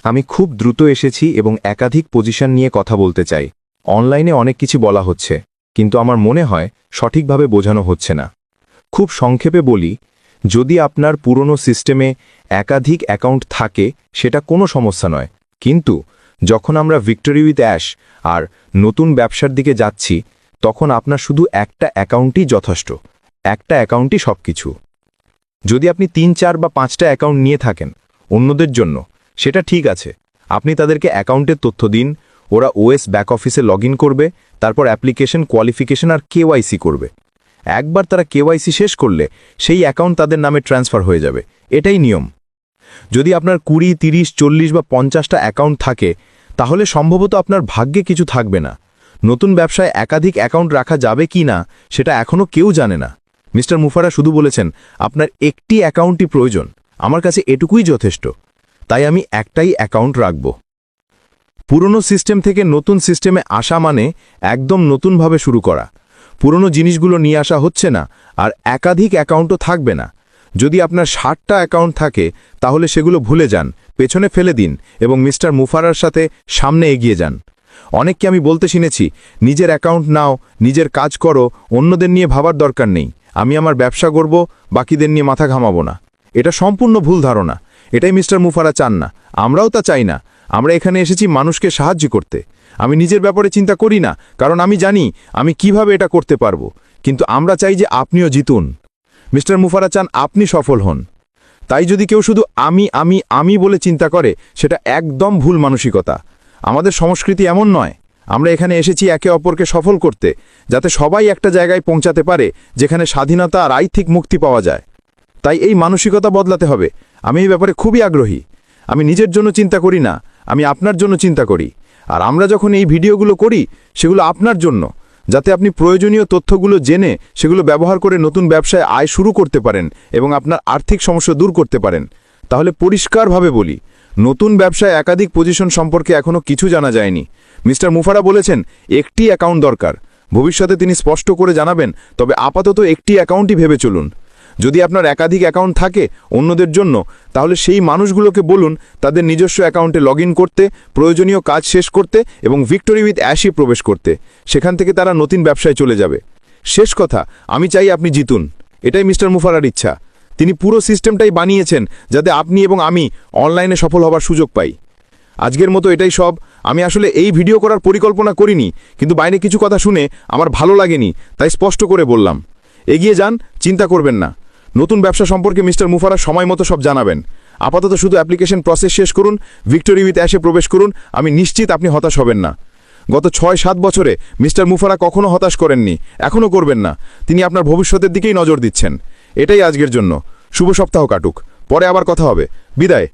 আমি খুব দ্রুত এসেছি এবং একাধিক পজিশন নিয়ে কথা বলতে চাই। অনলাইনে অনেক কিছু বলা হচ্ছে, কিন্তু আমার মনে হয় সঠিকভাবে বোঝানো হচ্ছে না। খুব সংক্ষেপে বলি, যদি আপনার পুরনো সিস্টেমে একাধিক অ্যাকাউন্ট থাকে সেটা কোনো সমস্যা নয়, কিন্তু যখন আমরা ভিক্টরি উইথ অ্যাশ আর নতুন ব্যবসার দিকে যাচ্ছি, তখন আপনার শুধু একটা অ্যাকাউন্টই যথেষ্ট। একটা অ্যাকাউন্টই সবকিছু। যদি আপনি 3, 4 বা 5টা অ্যাকাউন্ট নিয়ে থাকেন অন্যদের জন্য, সেটা ঠিক আছে। আপনি তাদেরকে অ্যাকাউন্টের তথ্য দিন, ওরা ওএস ব্যাক অফিসে লগ করবে, তারপর অ্যাপ্লিকেশন, কোয়ালিফিকেশন আর কেওয়াইসি করবে। একবার তারা কেওয়াইসি শেষ করলে সেই অ্যাকাউন্ট তাদের নামে ট্রান্সফার হয়ে যাবে। এটাই নিয়ম। যদি আপনার 20, 30, 40 বা 50টা অ্যাকাউন্ট থাকে, তাহলে সম্ভবত আপনার ভাগ্যে কিছু থাকবে না। নতুন ব্যবসায় একাধিক অ্যাকাউন্ট রাখা যাবে কি না সেটা এখনও কেউ জানে না। মিস্টার মুফারা শুধু বলেছেন আপনার একটি অ্যাকাউন্টই প্রয়োজন। আমার কাছে এটুকুই যথেষ্ট। তাই আমি একটাই অ্যাকাউন্ট রাখব। পুরনো সিস্টেম থেকে নতুন সিস্টেমে আসা মানে একদম নতুনভাবে শুরু করা। পুরনো জিনিসগুলো নিয়ে আসা হচ্ছে না, আর একাধিক অ্যাকাউন্টও থাকবে না। যদি আপনার 60টা অ্যাকাউন্ট থাকে, তাহলে সেগুলো ভুলে যান, পেছনে ফেলে দিন এবং মিস্টার মুফারার সাথে সামনে এগিয়ে যান। অনেককে আমি বলতে শুনেছি, নিজের অ্যাকাউন্ট নাও, নিজের কাজ করো, অন্যদের নিয়ে ভাবার দরকার নেই। আমি আমার ব্যবসা করব, বাকিদের নিয়ে মাথা ঘামাবো না। এটা সম্পূর্ণ ভুল ধারণা। এটাই মিস্টার মুফারা চান না, আমরাও তা চাই না। আমরা এখানে এসেছি মানুষকে সাহায্য করতে। আমি নিজের ব্যাপারে চিন্তা করি না, কারণ আমি জানি আমি কিভাবে এটা করতে পারবো। কিন্তু আমরা চাই যে আপনিও জিতুন। মিস্টার মুফারা চান আপনি সফল হন। তাই যদি কেউ শুধু আমি আমি আমি বলে চিন্তা করে, সেটা একদম ভুল মানসিকতা। আমাদের সংস্কৃতি এমন নয়। আমরা এখানে এসেছি একে অপরকে সফল করতে, যাতে সবাই একটা জায়গায় পৌঁছাতে পারে যেখানে স্বাধীনতা আর আর্থিক মুক্তি পাওয়া যায়। তাই এই মানসিকতা বদলাতে হবে। আমি এই ব্যাপারে খুবই আগ্রহী। আমি নিজের জন্য চিন্তা করি না, আমি আপনার জন্য চিন্তা করি। আর আমরা যখন এই ভিডিওগুলো করি, সেগুলো আপনার জন্য, যাতে আপনি প্রয়োজনীয় তথ্যগুলো জেনে সেগুলো ব্যবহার করে নতুন ব্যবসায় আয় শুরু করতে পারেন এবং আপনার আর্থিক সমস্যা দূর করতে পারেন। তাহলে পরিষ্কারভাবে বলি, নতুন ব্যবসায় একাধিক পজিশন সম্পর্কে এখনও কিছু জানা যায়নি। মিস্টার মুফারা বলেছেন একটি অ্যাকাউন্ট দরকার। ভবিষ্যতে তিনি স্পষ্ট করে জানাবেন, তবে আপাতত একটি অ্যাকাউন্টই ভেবে চলুন। যদি আপনার একাধিক অ্যাকাউন্ট থাকে অন্যদের জন্য, তাহলে সেই মানুষগুলোকে বলুন তাদের নিজস্ব অ্যাকাউন্টে লগ করতে, প্রয়োজনীয় কাজ শেষ করতে এবং ভিক্টরি উইথ অ্যাশে প্রবেশ করতে। সেখান থেকে তারা নতুন ব্যবসায় চলে যাবে। শেষ কথা, আমি চাই আপনি জিতুন। এটাই মিস্টার মুফারার ইচ্ছা। তিনি পুরো সিস্টেমটাই বানিয়েছেন যাতে আপনি এবং আমি অনলাইনে সফল হবার সুযোগ পাই। আজকের মতো এটাই সব। আমি আসলে এই ভিডিও করার পরিকল্পনা করিনি, কিন্তু বাইরে কিছু কথা শুনে আমার ভালো লাগেনি, তাই স্পষ্ট করে বললাম। এগিয়ে যান, চিন্তা করবেন না। নতুন ব্যবসা সম্পর্কে মিস্টার মুফারা সময় মতো সব জানাবেন। আপাতত শুধু অ্যাপ্লিকেশন প্রসেস শেষ করুন, ভিক্টরি উইথ অ্যাশে প্রবেশ করুন। আমি নিশ্চিত আপনি হতাশ হবেন না। গত 6-7 বছরে মিস্টার মুফারা কখনো হতাশ করেননি, এখনও করবেন না। তিনি আপনার ভবিষ্যতের দিকেই নজর দিচ্ছেন। এটাই আজকের জন্য। শুভ সপ্তাহ কাটুক। পরে আবার কথা হবে। বিদায়।